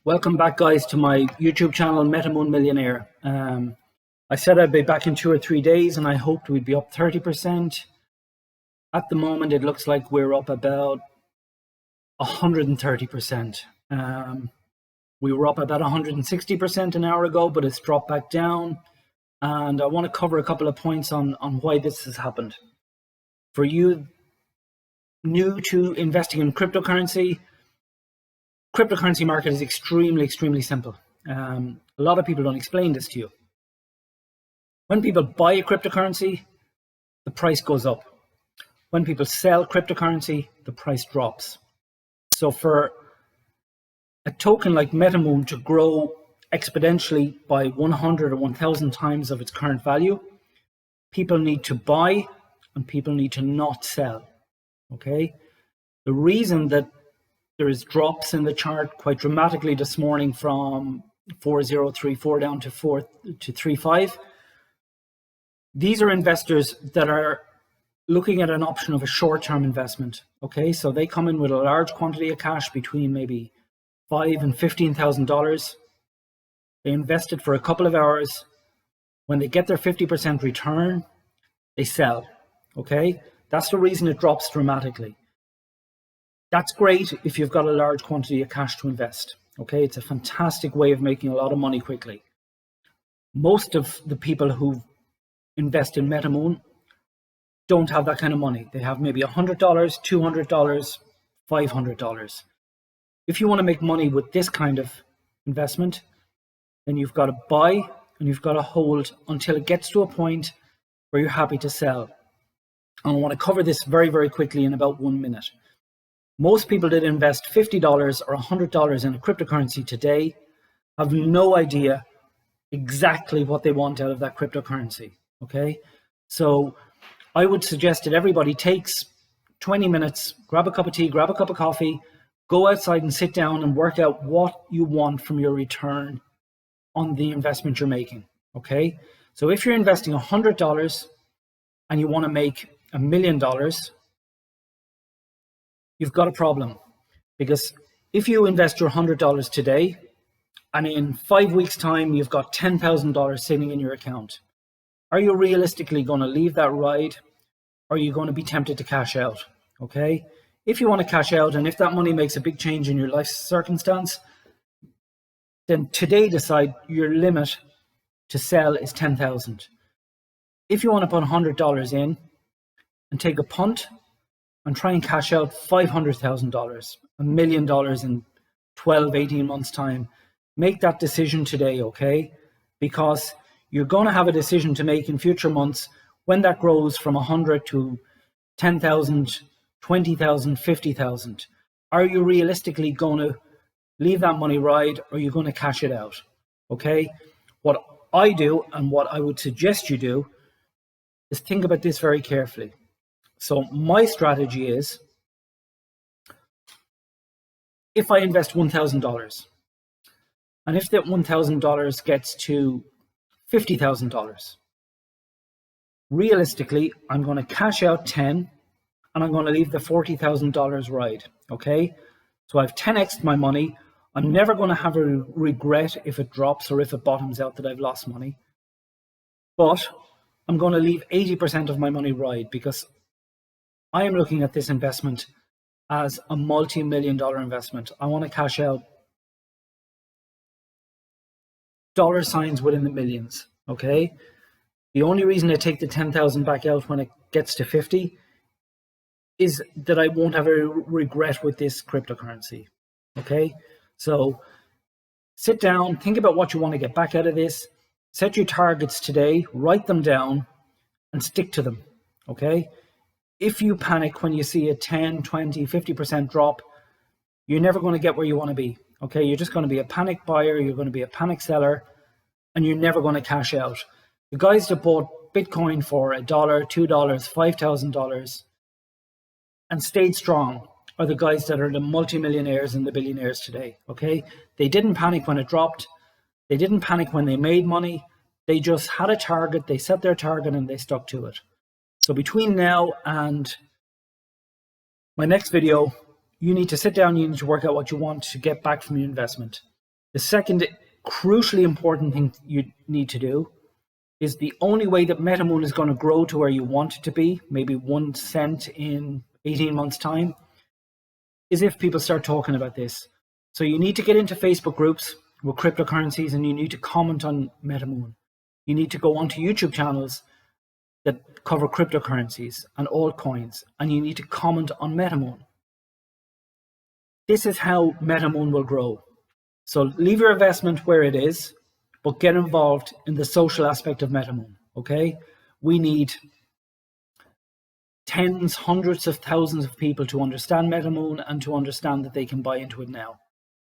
Welcome back, guys, to my YouTube channel, Metamoon Millionaire. I said I'd be back in 2 or 3 days, and I hoped we'd be up 30%. At the moment, it looks like we're up about 130%. We were up about 160% an hour ago, but it's dropped back down. And I want to cover a couple of points on why this has happened. For you new to investing in cryptocurrency market is extremely simple. A lot of people don't explain this to you. When people buy a cryptocurrency, the price goes up. When people sell cryptocurrency, the price drops. So for a token like Metamoon to grow exponentially by 100 or 1,000 times of its current value, people need to buy and people need to not sell. Okay? The reason that there is drops in the chart quite dramatically this morning from 4034 down to 4235. These are investors that are looking at an option of a short-term investment. Okay, so they come in with a large quantity of cash between maybe $5,000 and $15,000. They invest it for a couple of hours. When they get their 50% return, they sell. Okay, that's the reason it drops dramatically. That's great if you've got a large quantity of cash to invest. Okay, it's a fantastic way of making a lot of money quickly. Most of the people who invest in Metamoon don't have that kind of money. They have maybe $100, $200, $500. If you want to make money with this kind of investment, then you've got to buy and you've got to hold until it gets to a point where you're happy to sell. And I want to cover this very quickly in about 1 minute. Most people that invest $50 or $100 in a cryptocurrency today have no idea exactly what they want out of that cryptocurrency. Okay, so I would suggest that everybody takes 20 minutes, grab a cup of tea, grab a cup of coffee, go outside and sit down and work out what you want from your return on the investment you're making. Okay, so if you're investing $100 and you want to make $1 million, you've got a problem, because if you invest your $100 today and in 5 weeks time you've got $10,000 sitting in your account, are you realistically going to leave that ride, or are you going to be tempted to cash out? Okay, if you want to cash out and if that money makes a big change in your life circumstance, then today decide your limit to sell is $10,000. If you want to put $100 in and take a punt and try and cash out $500,000, $1 million in 12, 18 months time, make that decision today, okay? Because you're going to have a decision to make in future months when that grows from 100 to 10,000, 20,000, 50,000. Are you realistically going to leave that money ride, or are you going to cash it out? Okay? What I do and what I would suggest you do is think about this very carefully. So my strategy is, if I invest $1,000, and if that $1,000 gets to $50,000, realistically, I'm going to cash out 10 and I'm going to leave the $40,000 ride. Okay, so I've 10x'd my money. I'm never going to have a regret if it drops or if it bottoms out that I've lost money, but I'm going to leave 80% of my money ride, because I am looking at this investment as a multi-million-dollar investment. I want to cash out dollar signs within the millions. Okay, the only reason I take the 10,000 back out when it gets to 50 is that I won't have a regret with this cryptocurrency. Okay, so sit down, think about what you want to get back out of this, set your targets today, write them down and stick to them. Okay, if you panic when you see a 10, 20, 50% drop, you're never going to get where you want to be. Okay, you're just going to be a panic buyer, you're going to be a panic seller, and you're never going to cash out. The guys that bought Bitcoin for $1, $2, $5,000 and stayed strong are the guys that are the multimillionaires and the billionaires today. Okay, they didn't panic when it dropped. They didn't panic when they made money. They just had a target, they set their target and they stuck to it. So between now and my next video, you need to sit down, you need to work out what you want to get back from your investment. The second crucially important thing you need to do is the only way that Metamoon is going to grow to where you want it to be, maybe 1 cent in 18 months' time, is if people start talking about this. So you need to get into Facebook groups with cryptocurrencies, and you need to comment on Metamoon. You need to go onto YouTube channels that cover cryptocurrencies and altcoins, and you need to comment on Metamoon. This is how Metamoon will grow. So leave your investment where it is, but get involved in the social aspect of Metamoon, okay? We need tens, hundreds of thousands of people to understand Metamoon and to understand that they can buy into it now,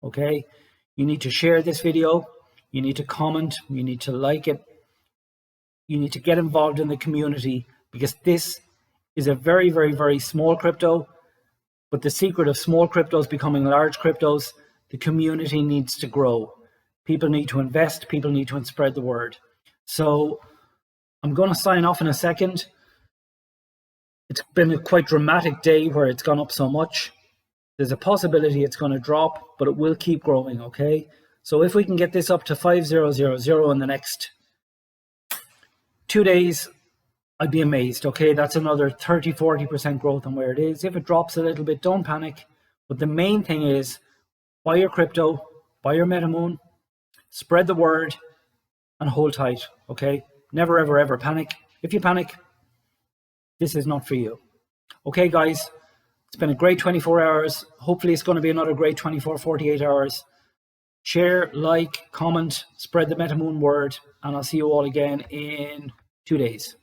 okay? You need to share this video, you need to comment, you need to like it, you need to get involved in the community, because this is a very, very, very small crypto, but the secret of small cryptos becoming large cryptos, the community needs to grow. People need to invest, people need to spread the word. So I'm going to sign off in a second. It's been a quite dramatic day where it's gone up so much. There's a possibility it's going to drop, but it will keep growing, okay? So if we can get this up to 5000 in the next 2 days, I'd be amazed, okay? That's another 30-40% growth on where it is. If it drops a little bit, don't panic. But the main thing is, buy your crypto, buy your Metamoon, spread the word, and hold tight, okay? Never, ever, ever panic. If you panic, this is not for you. Okay, guys, it's been a great 24 hours. Hopefully it's going to be another great 24, 48 hours. Share, like, comment, spread the Metamoon word, and I'll see you all again in 2 days.